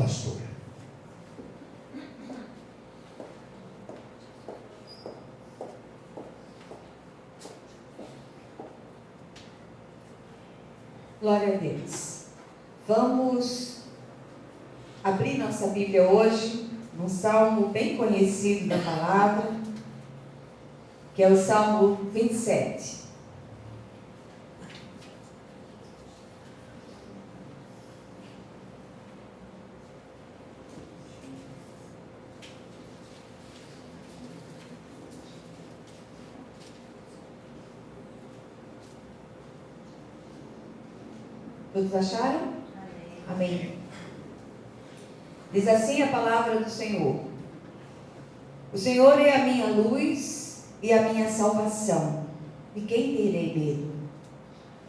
pastora. Glória a Deus. Vamos abrir nossa Bíblia hoje num salmo bem conhecido da palavra, que é o Salmo 27. Todos acharam? Amém. Diz assim a palavra do Senhor: o Senhor é a minha luz e a minha salvação, de quem terei medo?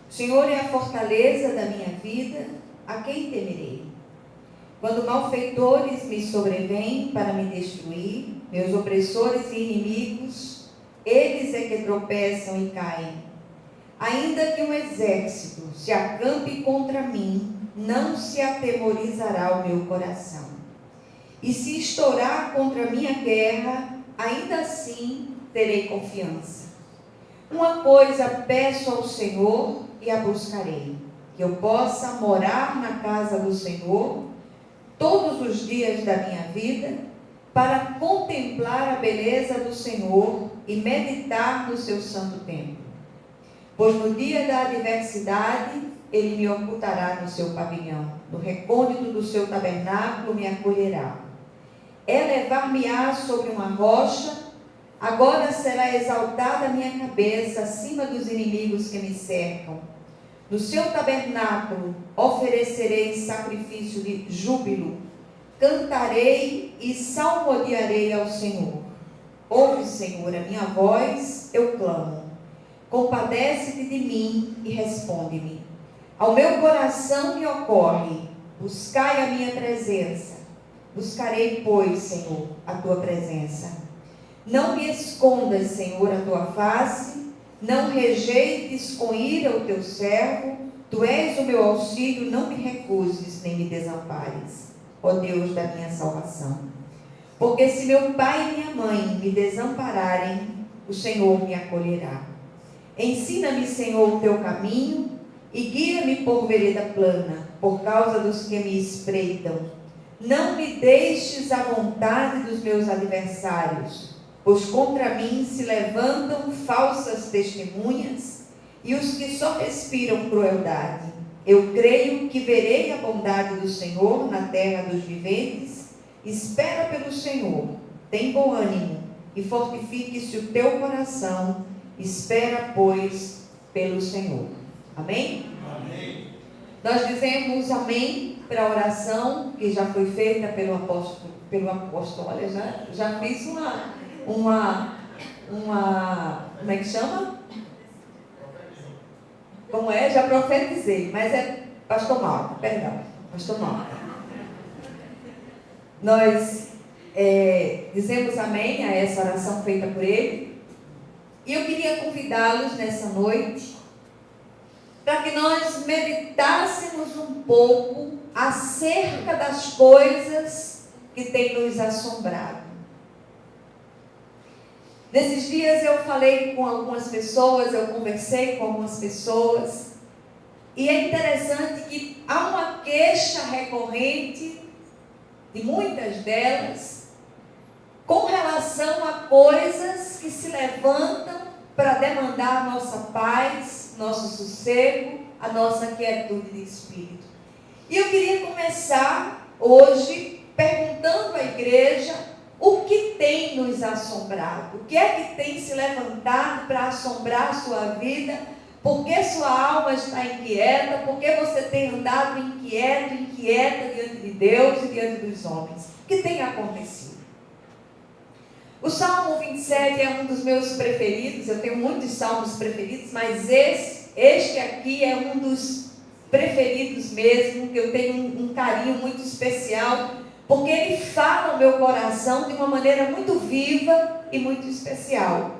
O Senhor é a fortaleza da minha vida, a quem temerei? Quando malfeitores me sobrevêm para me destruir, meus opressores e inimigos, eles é que tropeçam e caem. Ainda que um exército se acampe contra mim, não se atemorizará o meu coração. E se estourar contra a minha guerra, ainda assim terei confiança. Uma coisa peço ao Senhor e a buscarei, que eu possa morar na casa do Senhor todos os dias da minha vida, para contemplar a beleza do Senhor e meditar no seu santo templo. Pois no dia da adversidade, ele me ocultará no seu pavilhão, no recôndito do seu tabernáculo me acolherá. Elevar-me-á sobre uma rocha, agora será exaltada a minha cabeça acima dos inimigos que me cercam. No seu tabernáculo oferecerei sacrifício de júbilo, cantarei e salmodiarei ao Senhor. Ouve, Senhor, a minha voz, eu clamo. Compadece-te de mim e responde-me. Ao meu coração me ocorre, buscai a minha presença. Buscarei, pois, Senhor, a tua presença. Não me escondas, Senhor, a tua face, não rejeites com ira o teu servo. Tu és o meu auxílio, não me recuses, nem me desampares, ó Deus da minha salvação. Porque se meu pai e minha mãe me desampararem, o Senhor me acolherá. Ensina-me, Senhor, o teu caminho e guia-me por vereda plana, por causa dos que me espreitam. Não me deixes à vontade dos meus adversários, pois contra mim se levantam falsas testemunhas e os que só respiram crueldade. Eu creio que verei a bondade do Senhor na terra dos viventes. Espera pelo Senhor, tem bom ânimo e fortifique-se o teu coração. Espera, pois, pelo Senhor. Amém? Amém. Nós dizemos amém para a oração que já foi feita pelo apóstolo. Olha, já fiz uma como é que chama? Como é? Já profetizei, mas é pastor Malta, perdão, pastor Malta. Nós dizemos amém a essa oração feita por ele. E eu queria convidá-los nessa noite para que nós meditássemos um pouco acerca das coisas que têm nos assombrado. Nesses dias eu falei com algumas pessoas, eu conversei com algumas pessoas, e é interessante que há uma queixa recorrente de muitas delas com relação a coisas que se levantam para demandar a nossa paz, nosso sossego, a nossa quietude de espírito. E eu queria começar hoje perguntando à igreja o que tem nos assombrado, o que é que tem se levantado para assombrar a sua vida, por que sua alma está inquieta, por que você tem andado inquieta diante de Deus e diante dos homens. O que tem acontecido? O Salmo 27 é um dos meus preferidos. Eu tenho muitos salmos preferidos, mas este aqui é um dos preferidos mesmo, que eu tenho um carinho muito especial, porque ele fala ao meu coração de uma maneira muito viva e muito especial.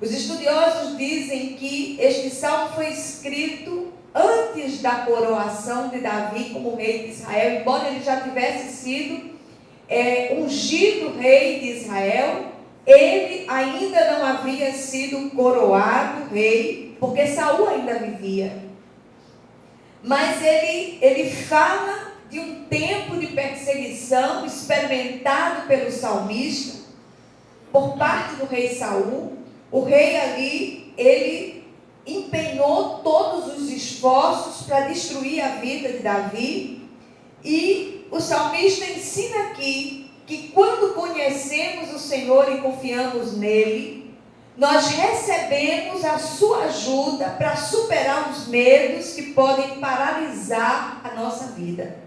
Os estudiosos dizem que este salmo foi escrito antes da coroação de Davi como rei de Israel, embora ele já tivesse sido ungido rei de Israel, ele ainda não havia sido coroado rei, porque Saul ainda vivia. Mas ele fala de um tempo de perseguição experimentado pelo salmista por parte do rei Saul. O rei ali, ele empenhou todos os esforços para destruir a vida de Davi, e o salmista ensina aqui que quando conhecemos o Senhor e confiamos nele, nós recebemos a sua ajuda para superar os medos que podem paralisar a nossa vida.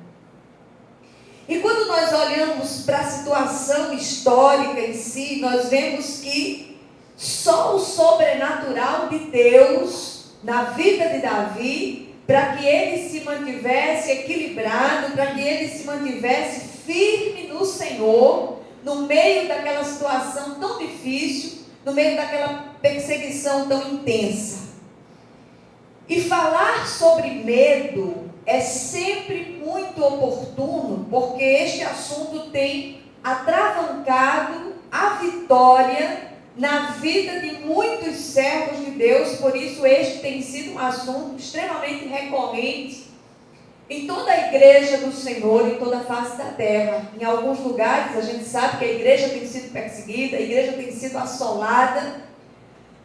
E quando nós olhamos para a situação histórica em si, nós vemos que só o sobrenatural de Deus na vida de Davi, para que ele se mantivesse equilibrado, para que ele se mantivesse firme no Senhor, no meio daquela situação tão difícil, no meio daquela perseguição tão intensa. E falar sobre medo é sempre muito oportuno, porque este assunto tem atravancado a vitória na vida de muitos servos de Deus. Por isso este tem sido um assunto extremamente recorrente em toda a igreja do Senhor, em toda a face da terra. Em alguns lugares a gente sabe que a igreja tem sido perseguida, a igreja tem sido assolada,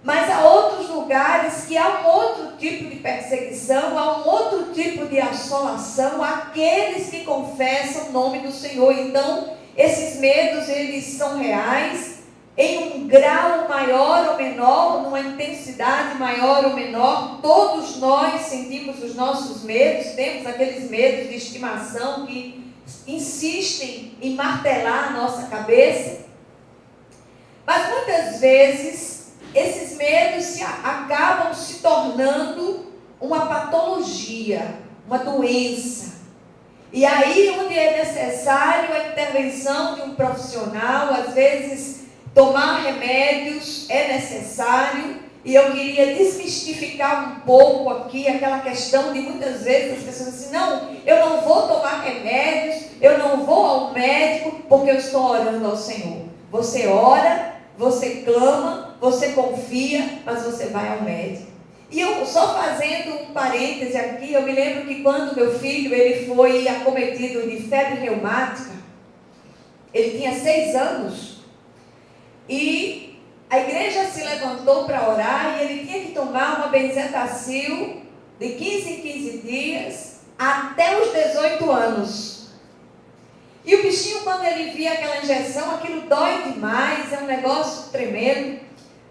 mas há outros lugares que há um outro tipo de perseguição, há um outro tipo de assolação àqueles que confessam o nome do Senhor. Então, esses medos, eles são reais, em um grau maior ou menor, numa intensidade maior ou menor. Todos nós sentimos os nossos medos, temos aqueles medos de estimação que insistem em martelar a nossa cabeça, mas muitas vezes esses medos acabam se tornando uma patologia, uma doença. E aí onde é necessário a intervenção de um profissional, às vezes tomar remédios é necessário. E eu queria desmistificar um pouco aqui aquela questão de muitas vezes as pessoas dizem, não, eu não vou tomar remédios, eu não vou ao médico porque eu estou orando ao Senhor. Você ora, você clama, você confia, mas você vai ao médico. E eu só fazendo um parêntese aqui, eu me lembro que quando meu filho ele foi acometido de febre reumática, ele tinha 6 anos, e a igreja se levantou para orar, e ele tinha que tomar uma benzetacil de 15 em 15 dias, até os 18 anos. E o bichinho, quando ele via aquela injeção, aquilo dói demais, é um negócio tremendo.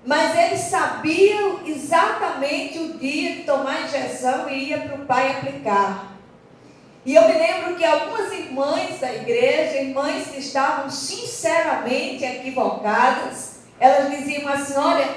Mas ele sabia exatamente o dia de tomar a injeção e ia para o pai aplicar. E eu me lembro que algumas irmãs da igreja, irmãs que estavam sinceramente equivocadas, elas diziam assim, olha,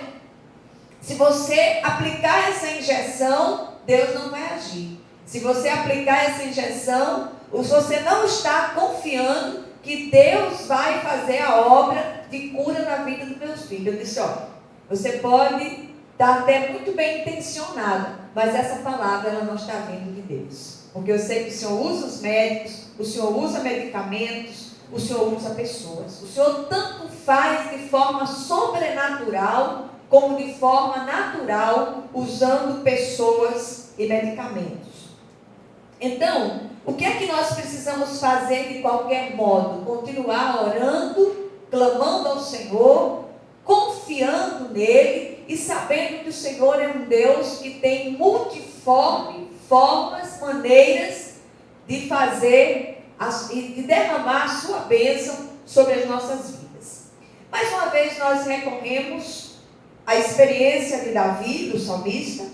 se você aplicar essa injeção, Deus não vai agir. Se você aplicar essa injeção, você não está confiando que Deus vai fazer a obra de cura na vida dos meus filhos. Eu disse, ó, você pode estar até muito bem intencionado, mas essa palavra ela não está vindo de Deus. Porque eu sei que o Senhor usa os médicos, o Senhor usa medicamentos, o Senhor usa pessoas. O Senhor tanto faz de forma sobrenatural, como de forma natural, usando pessoas e medicamentos. Então, o que é que nós precisamos fazer de qualquer modo? Continuar orando, clamando ao Senhor, confiando nele e sabendo que o Senhor é um Deus que tem multiforme formas, maneiras de fazer e de derramar a sua bênção sobre as nossas vidas. Mais uma vez nós recorremos à experiência de Davi, do salmista,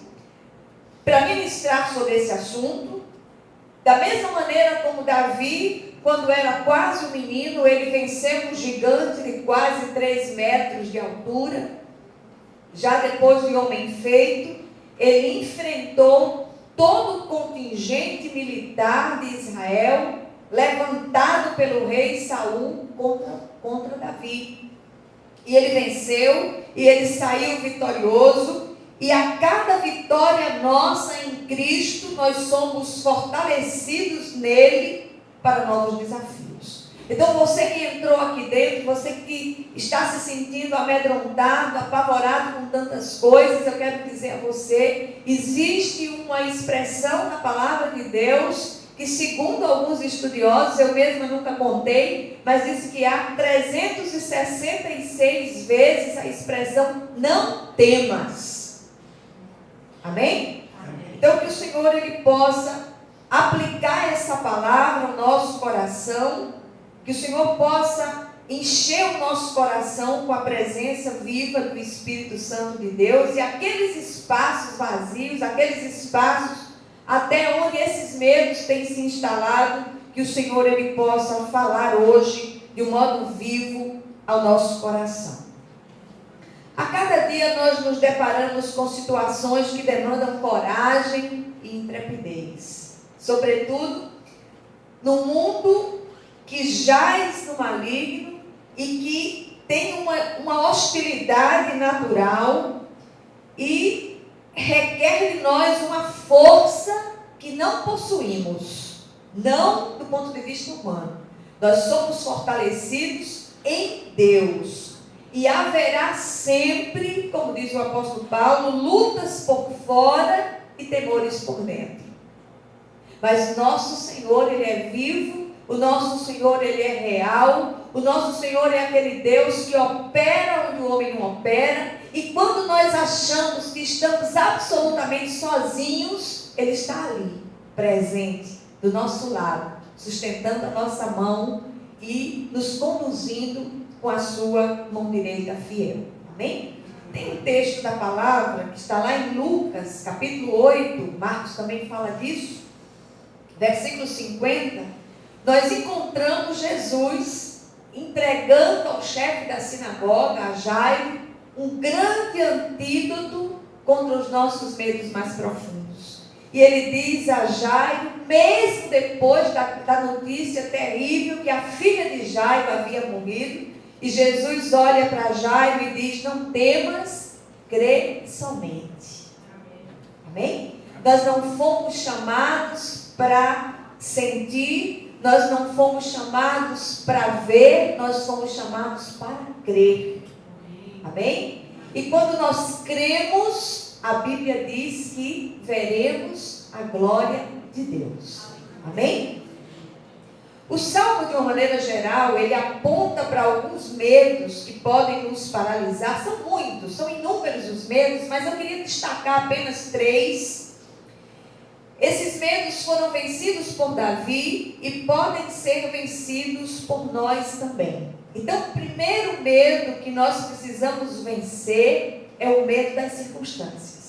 para ministrar sobre esse assunto. Da mesma maneira como Davi, quando era quase um menino, ele venceu um gigante de quase 3 metros de altura. Já depois de homem feito, ele enfrentou todo o contingente militar de Israel, levantado pelo rei Saul contra Davi. E ele venceu, e ele saiu vitorioso, e a cada vitória nossa em Cristo, nós somos fortalecidos nele para novos desafios. Então você que entrou aqui dentro, você que está se sentindo amedrontado, apavorado com tantas coisas, eu quero dizer a você, existe uma expressão na palavra de Deus, que segundo alguns estudiosos, eu mesma nunca contei, mas diz que há 366 vezes a expressão não temas. Amém? Amém. Então que o Senhor ele possa aplicar essa palavra ao nosso coração, que o Senhor possa encher o nosso coração com a presença viva do Espírito Santo de Deus, e aqueles espaços vazios, aqueles espaços até onde esses medos têm se instalado, que o Senhor ele possa falar hoje de um modo vivo ao nosso coração. A cada dia nós nos deparamos com situações que demandam coragem e intrepidez, sobretudo no mundo que jaz no maligno e que tem uma hostilidade natural e requer de nós uma força que não possuímos, não do ponto de vista humano. Nós somos fortalecidos em Deus e haverá sempre, como diz o apóstolo Paulo, lutas por fora e temores por dentro. Mas nosso Senhor, ele é vivo. O nosso Senhor, ele é real. O nosso Senhor é aquele Deus que opera onde o homem não opera. E quando nós achamos que estamos absolutamente sozinhos, ele está ali, presente, do nosso lado, sustentando a nossa mão e nos conduzindo com a sua mão direita fiel. Amém? Tem um texto da palavra que está lá em Lucas, capítulo 8, Marcos também fala disso, versículo 50. Nós encontramos Jesus entregando ao chefe da sinagoga, a Jairo, um grande antídoto contra os nossos medos mais profundos. E ele diz a Jairo, mesmo depois da notícia terrível que a filha de Jairo havia morrido, e Jesus olha para Jairo e diz: não temas, crê somente. Amém? Nós não fomos chamados para sentir, nós não fomos chamados para ver, nós fomos chamados para crer. Amém? E quando nós cremos, a Bíblia diz que veremos a glória de Deus. Amém? O Salmo, de uma maneira geral, ele aponta para alguns medos que podem nos paralisar. São muitos, são inúmeros os medos, mas eu queria destacar apenas 3. Esses medos foram vencidos por Davi e podem ser vencidos por nós também. Então, o primeiro medo que nós precisamos vencer é o medo das circunstâncias.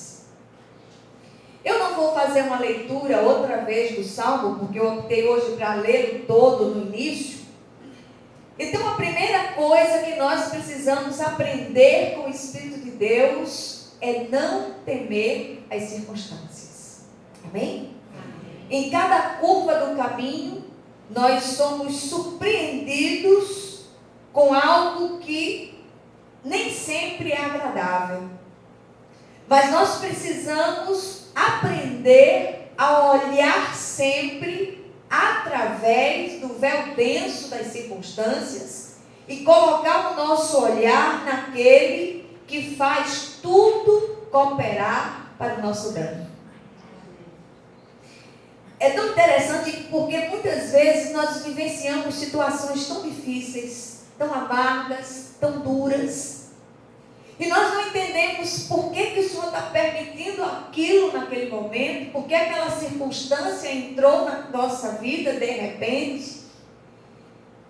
Eu não vou fazer uma leitura outra vez do Salmo, porque eu optei hoje para ler o todo no início. Então, a primeira coisa que nós precisamos aprender com o Espírito de Deus é não temer as circunstâncias. Amém? Em cada curva do caminho, nós somos surpreendidos com algo que nem sempre é agradável. Mas nós precisamos aprender a olhar sempre através do véu denso das circunstâncias e colocar o nosso olhar naquele que faz tudo cooperar para o nosso bem. É tão interessante porque muitas vezes nós vivenciamos situações tão difíceis, tão amargas, tão duras. E nós não entendemos por que o Senhor está permitindo aquilo naquele momento, por que aquela circunstância entrou na nossa vida de repente.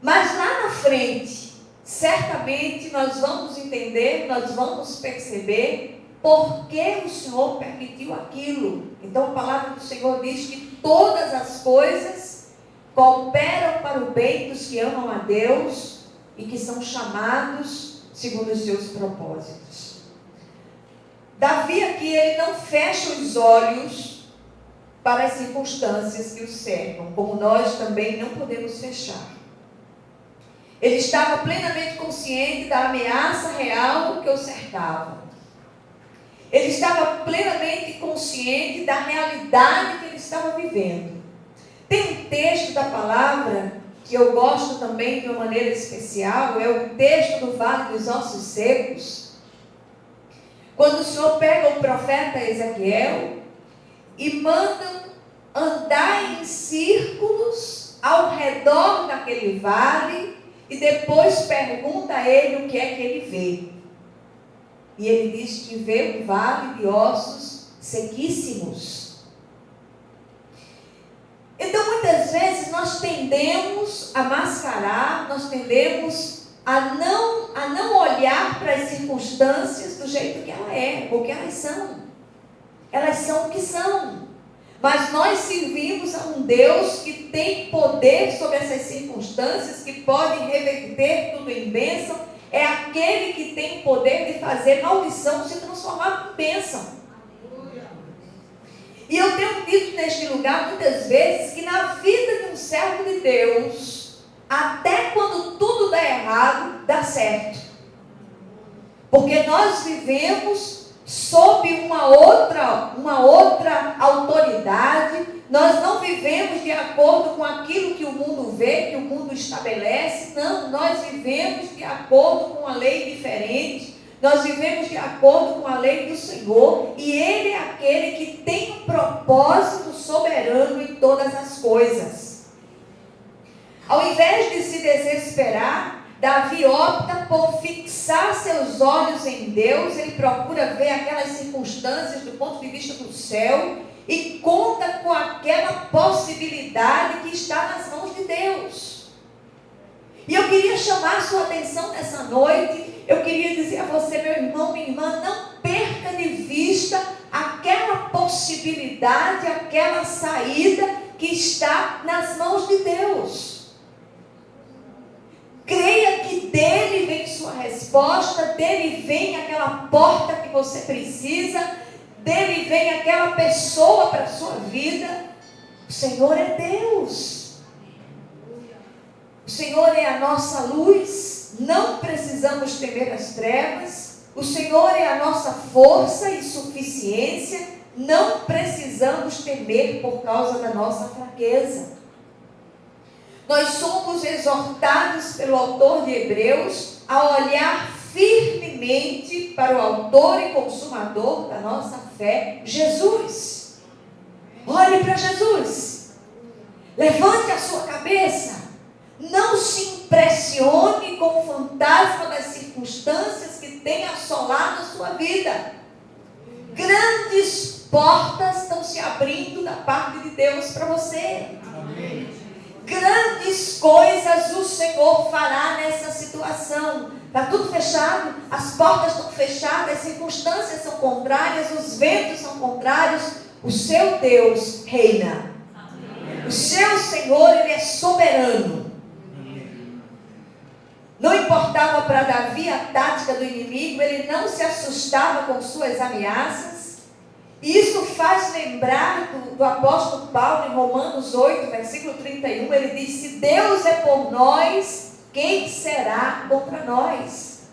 Mas lá na frente, certamente nós vamos entender, nós vamos perceber por que o Senhor permitiu aquilo. Então a palavra do Senhor diz que todas as coisas cooperam para o bem dos que amam a Deus e que são chamados segundo os seus propósitos. Davi aqui, ele não fecha os olhos para as circunstâncias que o cercam, como nós também não podemos fechar. Ele estava plenamente consciente da ameaça real que o cercava. Ele estava plenamente consciente da realidade que ele estava vivendo. Tem um texto da palavra que eu gosto também de uma maneira especial, é o texto do Vale dos Ossos Secos. Quando o Senhor pega o profeta Ezequiel e manda andar em círculos ao redor daquele vale e depois pergunta a ele o que é que ele vê. E ele diz que vê um vale de ossos sequíssimos. Então, muitas vezes, nós tendemos a mascarar, nós tendemos a não olhar para as circunstâncias do jeito que ela é, porque elas são. Elas são o que são. Mas nós servimos a um Deus que tem poder sobre essas circunstâncias, que pode reverter tudo em bênção. É aquele que tem o poder de fazer maldição se transformar em bênção. E eu tenho dito neste lugar muitas vezes que na vida de um servo de Deus, até quando tudo dá errado, dá certo. Porque nós vivemos sob uma outra autoridade. Nós não vivemos de acordo com aquilo que o mundo vê, que o mundo estabelece. Não, nós vivemos de acordo com uma lei diferente. Nós vivemos de acordo com a lei do Senhor. E Ele é aquele que tem um propósito soberano em todas as coisas. Ao invés de se desesperar, Davi opta por fixar seus olhos em Deus. Ele procura ver aquelas circunstâncias do ponto de vista do céu e conta com aquela possibilidade que está nas mãos de Deus. E eu queria chamar a sua atenção nessa noite. Eu queria dizer a você, meu irmão, minha irmã, não perca de vista aquela possibilidade, aquela saída que está nas mãos de Deus. Creia que dele vem sua resposta, dele vem aquela porta que você precisa, dele vem aquela pessoa para a sua vida. O Senhor é Deus. O Senhor é a nossa luz, não precisamos temer as trevas. O Senhor é a nossa força e suficiência, não precisamos temer por causa da nossa fraqueza. Nós somos exortados pelo autor de Hebreus a olhar firmemente para o autor e consumador da nossa fé, Jesus. Olhe para Jesus. Levante a sua cabeça. Não se impressione com o fantasma das circunstâncias que tem assolado a sua vida. Grandes portas estão se abrindo da parte de Deus para você. Amém. Grandes coisas o Senhor fará nessa situação. Está tudo fechado, as portas estão fechadas, as circunstâncias são contrárias, os ventos são contrários. O seu Deus reina. Amém. O seu Senhor, Ele é soberano. Amém. Não importava para Davi a tática do inimigo, ele não se assustava com suas ameaças. E isso faz lembrar do apóstolo Paulo em Romanos 8, versículo 31, ele diz: se Deus é por nós, quem será contra nós?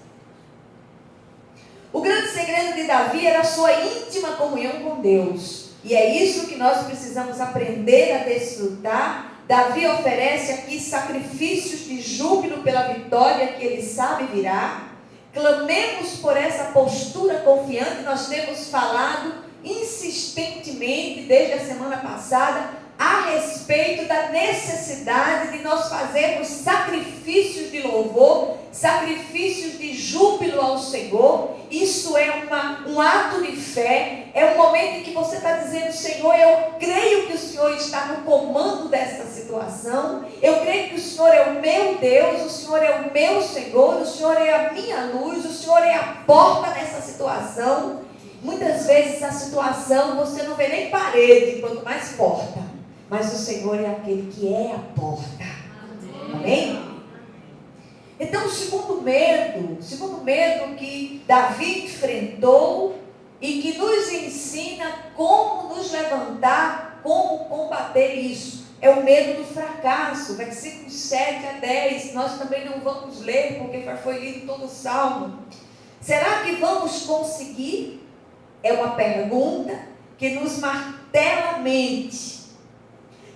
O grande segredo de Davi era a sua íntima comunhão com Deus. E é isso que nós precisamos aprender a desfrutar. Davi oferece aqui sacrifícios de júbilo pela vitória que ele sabe virá. Clamemos por essa postura confiante. Nós temos falado insistentemente desde a semana passada a respeito da necessidade de nós fazermos sacrifícios de louvor, sacrifícios de júbilo ao Senhor. Isso é um ato de fé, é um momento em que você está dizendo: Senhor, eu creio que o Senhor está no comando desta situação, eu creio que o Senhor é o meu Deus, o Senhor é o meu Senhor, o Senhor é a minha luz, o Senhor é a porta nessa situação. Muitas vezes a situação você não vê nem parede, quanto mais porta. Mas o Senhor é aquele que é a porta. Amém? Então o segundo medo que Davi enfrentou e que nos ensina como nos levantar, como combater isso, é o medo do fracasso. Versículos 7 a 10, nós também não vamos ler, porque já foi lido todo o Salmo. Será que vamos conseguir? é uma pergunta que nos martela a mente.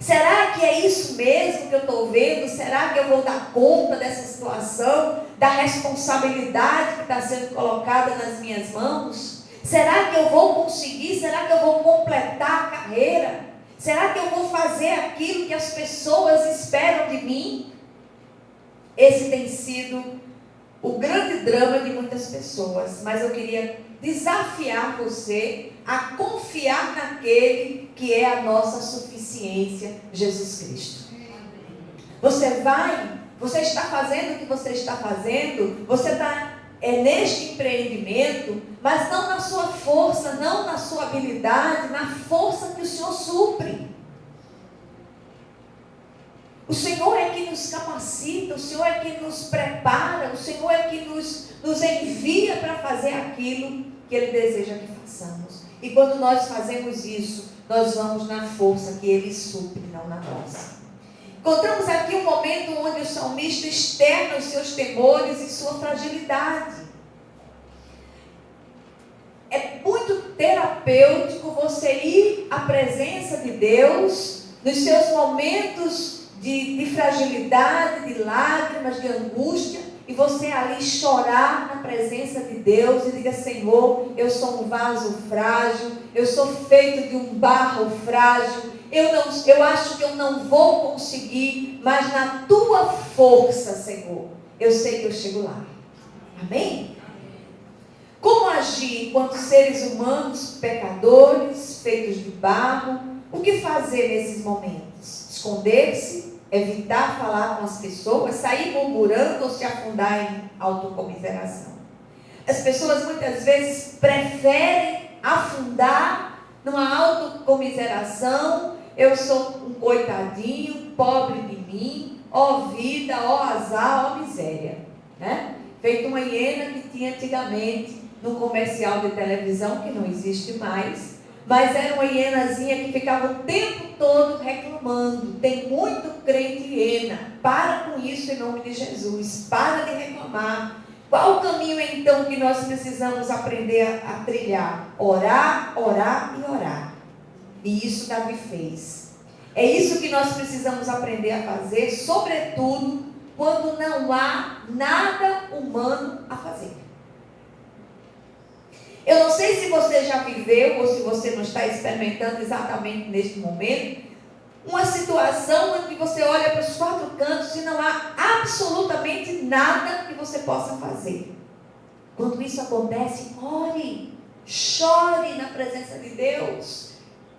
Será que é isso mesmo que eu estou vendo? Será que eu vou dar conta dessa situação, da responsabilidade que está sendo colocada nas minhas mãos? Será que eu vou conseguir? Será que eu vou completar a carreira? Será que eu vou fazer aquilo que as pessoas esperam de mim? Esse tem sido o grande drama de muitas pessoas, mas eu queria desafiar você a confiar naquele que é a nossa suficiência, Jesus Cristo. Você está fazendo o que você está fazendo, você está neste empreendimento, mas não na sua força, não na sua habilidade, na força que o Senhor supre. O Senhor é que nos capacita, o Senhor é que nos prepara, o Senhor é que nos envia para fazer aquilo que Ele deseja que façamos. E quando nós fazemos isso, nós vamos na força que Ele supre, não na nossa. Encontramos aqui um momento onde o salmista externa os seus temores e sua fragilidade. É muito terapêutico você ir à presença de Deus nos seus momentos de fragilidade, de lágrimas, de angústia, e você ali chorar na presença de Deus e diga: Senhor, eu sou um vaso frágil, eu sou feito de um barro frágil, eu acho que eu não vou conseguir, mas na tua força, Senhor, eu sei que eu chego lá. Amém? Como agir enquanto seres humanos, pecadores, feitos de barro? O que fazer nesses momentos? Esconder-se? Evitar falar com as pessoas, sair murmurando ou se afundar em autocomiseração. As pessoas muitas vezes preferem afundar numa autocomiseração. Eu sou um coitadinho, pobre de mim, ó vida, ó azar, ó miséria, né? Feito uma hiena que tinha antigamente no comercial de televisão, que não existe mais. Mas era uma hienazinha que ficava o tempo todo reclamando. Tem muito crente hiena. Para com isso em nome de Jesus. Para de reclamar. Qual o caminho então que nós precisamos aprender a trilhar? Orar, orar e orar. E isso Davi fez. É isso que nós precisamos aprender a fazer, sobretudo quando não há nada humano a fazer. Eu não sei se você já viveu ou se você não está experimentando exatamente neste momento uma situação em que você olha para os quatro cantos e não há absolutamente nada que você possa fazer. Quando isso acontece, ore, chore na presença de Deus,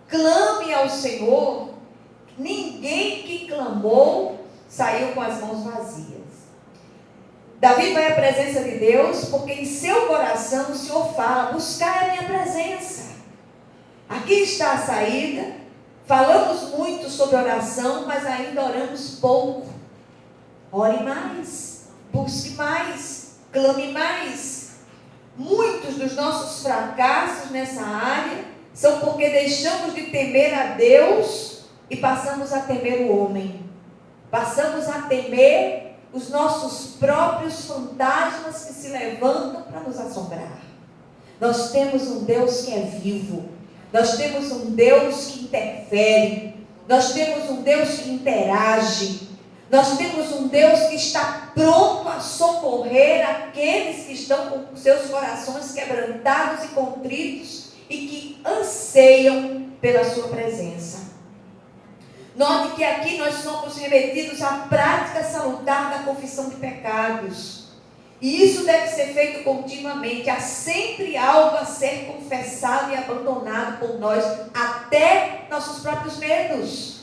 clame ao Senhor. Ninguém que clamou saiu com as mãos vazias. Davi vai à presença de Deus porque em seu coração o Senhor fala: buscai a minha presença. Aqui está a saída. Falamos muito sobre oração, mas ainda oramos pouco. Ore mais, busque mais, clame mais. Muitos dos nossos fracassos nessa área são porque deixamos de temer a Deus e passamos a temer o homem. Passamos a temer os nossos próprios fantasmas que se levantam para nos assombrar. Nós temos um Deus que é vivo. Nós temos um Deus que interfere. Nós temos um Deus que interage. Nós temos um Deus que está pronto a socorrer aqueles que estão com seus corações quebrantados e contritos e que anseiam pela sua presença. Note que aqui nós somos remetidos à prática salutar da confissão de pecados. E isso deve ser feito continuamente. Há sempre algo a ser confessado e abandonado por nós, até nossos próprios medos.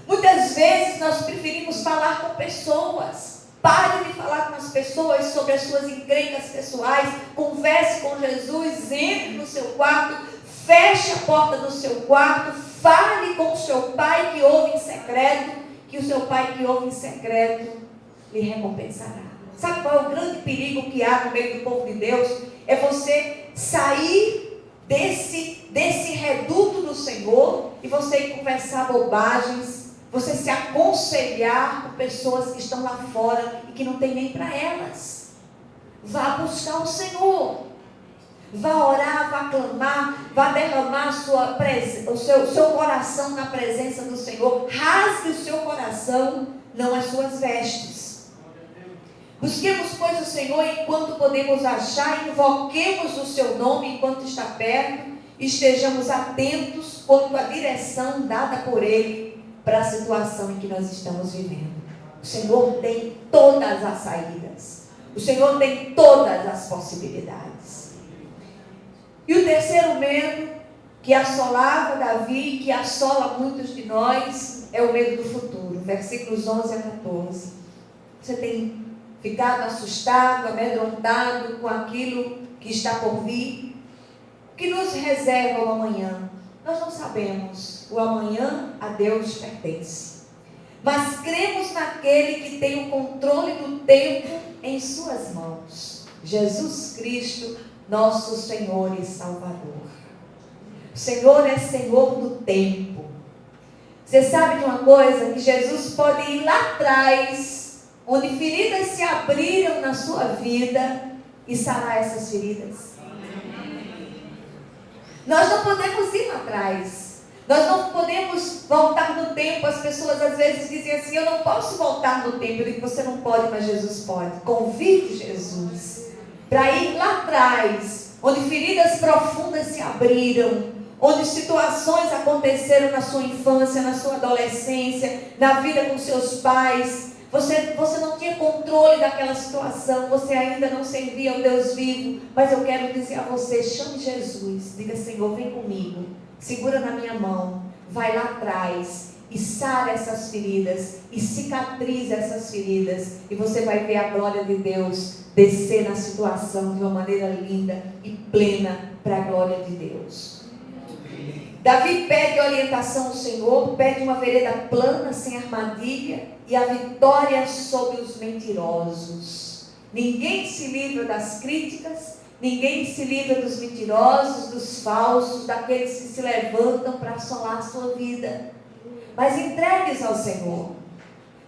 Muitas vezes nós preferimos falar com pessoas. Pare de falar com as pessoas sobre as suas encrencas pessoais. Converse com Jesus, entre no seu quarto, feche a porta do seu quarto, fale com o seu pai que ouve em secreto, que o seu pai que ouve em secreto lhe recompensará. Sabe qual é o grande perigo que há no meio do povo de Deus? É você sair desse reduto do Senhor e você ir conversar bobagens, você se aconselhar com pessoas que estão lá fora e que não tem nem para elas. Vá buscar o Senhor. Vá orar, vá clamar, vá derramar o seu coração na presença do Senhor. Rasgue o seu coração, não as suas vestes. Busquemos, pois, o Senhor enquanto podemos achar, invoquemos o seu nome enquanto está perto, estejamos atentos quanto à direção dada por Ele para a situação em que nós estamos vivendo. O Senhor tem todas as saídas. O Senhor tem todas as possibilidades. E o terceiro medo que assolava Davi, que assola muitos de nós, é o medo do futuro. Versículos 11 a 14. Você tem ficado assustado, amedrontado com aquilo que está por vir? O que nos reserva o amanhã? Nós não sabemos. O amanhã a Deus pertence. Mas cremos naquele que tem o controle do tempo em suas mãos. Jesus Cristo, nosso Senhor e Salvador. O Senhor é Senhor do tempo. Você sabe de uma coisa? Que Jesus pode ir lá atrás, onde feridas se abriram na sua vida, e sarar essas feridas. Nós não podemos ir lá atrás. Nós não podemos voltar no tempo. As pessoas às vezes dizem assim: eu não posso voltar no tempo. Eu digo: você não pode, mas Jesus pode. Convide Jesus para ir lá atrás, onde feridas profundas se abriram, onde situações aconteceram na sua infância, na sua adolescência, na vida com seus pais. Você não tinha controle daquela situação, você ainda não servia ao Deus vivo, mas eu quero dizer a você: chame Jesus, diga: Senhor, vem comigo, segura na minha mão, vai lá atrás e sara essas feridas, e cicatriza essas feridas, e você vai ver a glória de Deus descer na situação de uma maneira linda e plena para a glória de Deus. Davi pede orientação ao Senhor, pede uma vereda plana, sem armadilha, e a vitória sobre os mentirosos. Ninguém se livra das críticas, ninguém se livra dos mentirosos, dos falsos, daqueles que se levantam para assolar a sua vida. Mas entregue-os ao Senhor.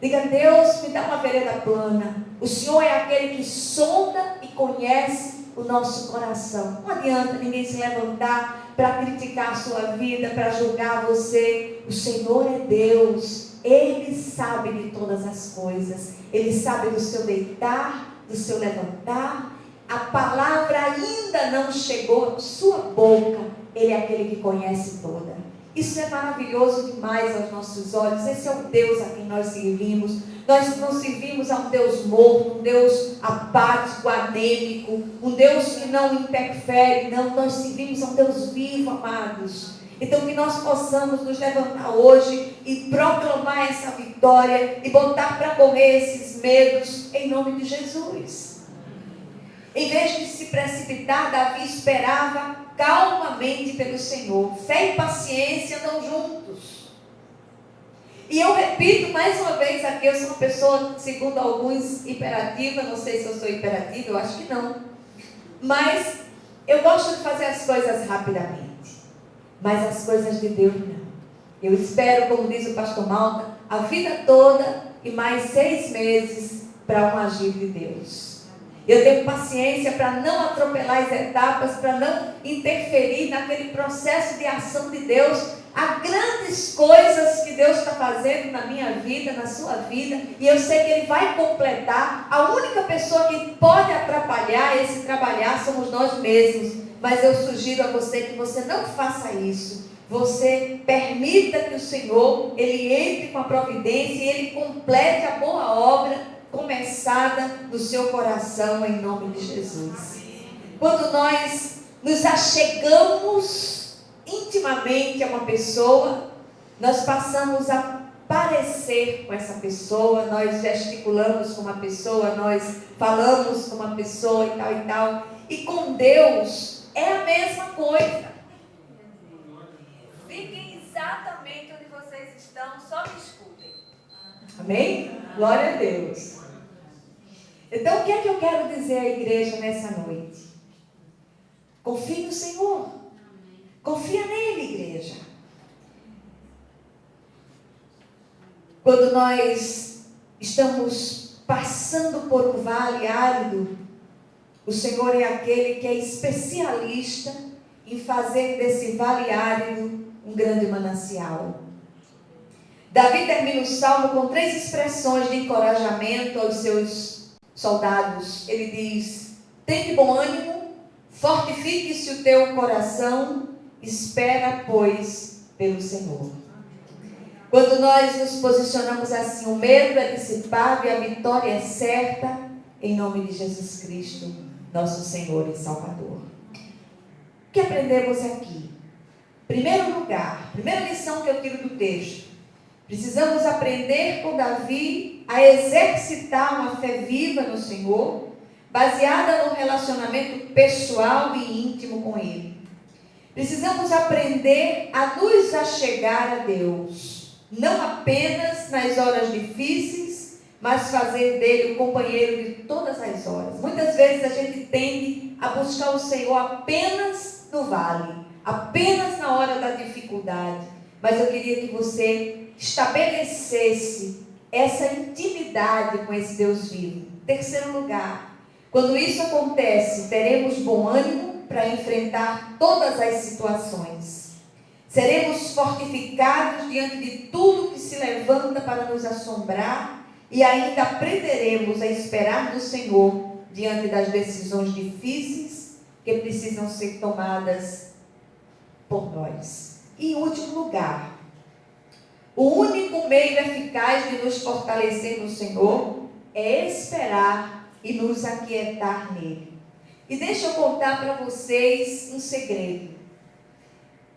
Diga: Deus, me dá uma vereda plana. O Senhor é aquele que sonda e conhece o nosso coração. Não adianta ninguém se levantar para criticar a sua vida, para julgar você. O Senhor é Deus. Ele sabe de todas as coisas. Ele sabe do seu deitar, do seu levantar. A palavra ainda não chegou à sua boca. Ele é aquele que conhece toda. Isso é maravilhoso demais aos nossos olhos. Esse é o Deus a quem nós servimos. Nós não servimos a um Deus morto, um Deus apático, anêmico, um Deus que não interfere. Não, nós servimos a um Deus vivo, amados. Então que nós possamos nos levantar hoje e proclamar essa vitória e botar para correr esses medos em nome de Jesus. Em vez de se precipitar, Davi esperava calmamente pelo Senhor. Fé e paciência andam juntos. E eu repito mais uma vez aqui: eu sou uma pessoa, segundo alguns, hiperativa. Não sei se eu sou hiperativa, eu acho que não. Mas eu gosto de fazer as coisas rapidamente. Mas as coisas de Deus não. Eu espero, como diz o pastor Malta, a vida toda e mais 6 meses para um agir de Deus. Eu tenho paciência para não atropelar as etapas, para não interferir naquele processo de ação de Deus. Há grandes coisas que Deus está fazendo na minha vida, na sua vida, e eu sei que Ele vai completar. A única pessoa que pode atrapalhar esse trabalhar somos nós mesmos. Mas eu sugiro a você que você não faça isso. Você permita que o Senhor, Ele entre com a providência e Ele complete a boa obra começada no seu coração, em nome de Jesus. Quando nós nos achegamos intimamente a uma pessoa, nós passamos a parecer com essa pessoa, nós gesticulamos com uma pessoa, nós falamos com uma pessoa e tal e tal. E com Deus é a mesma coisa. Fiquem exatamente onde vocês estão, só me escutem. Amém? Glória a Deus. Então, o que é que eu quero dizer à igreja nessa noite? Confie no Senhor. Confia nele, igreja. Quando nós estamos passando por um vale árido, O Senhor é aquele que é especialista em fazer desse vale árido um grande manancial. Davi termina o salmo com 3 expressões de encorajamento aos seus soldados. Ele diz: tem bom ânimo, fortifique-se o teu coração, espera, pois, pelo Senhor. Quando nós nos posicionamos assim, o medo é dissipado e a vitória é certa, em nome de Jesus Cristo, nosso Senhor e Salvador. O que aprendemos aqui? Primeiro lugar, primeira lição que eu tiro do texto: precisamos aprender com Davi a exercitar uma fé viva no Senhor, baseada no relacionamento pessoal e íntimo com Ele. Precisamos aprender a nos achegar a Deus, não apenas nas horas difíceis, mas fazer dele o companheiro de todas as horas. Muitas vezes a gente tende a buscar o Senhor apenas no vale, apenas na hora da dificuldade. Mas eu queria que você estabelecesse essa intimidade com esse Deus vivo. Terceiro lugar, quando isso acontece, teremos bom ânimo para enfrentar todas as situações. Seremos fortificados diante de tudo que se levanta para nos assombrar e ainda aprenderemos a esperar no Senhor diante das decisões difíceis que precisam ser tomadas por nós. E em último lugar, o único meio eficaz de nos fortalecer no Senhor é esperar e nos aquietar nele. E deixa eu contar para vocês um segredo.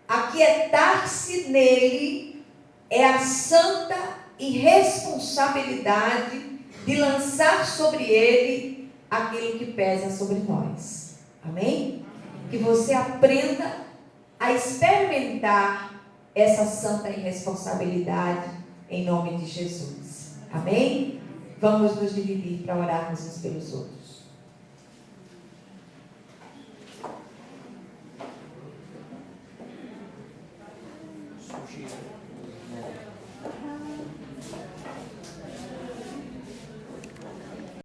Aquietar-se nele é a santa irresponsabilidade de lançar sobre ele aquilo que pesa sobre nós. Amém? Que você aprenda a experimentar essa santa irresponsabilidade em nome de Jesus. Amém? Vamos nos dividir para orarmos uns pelos outros.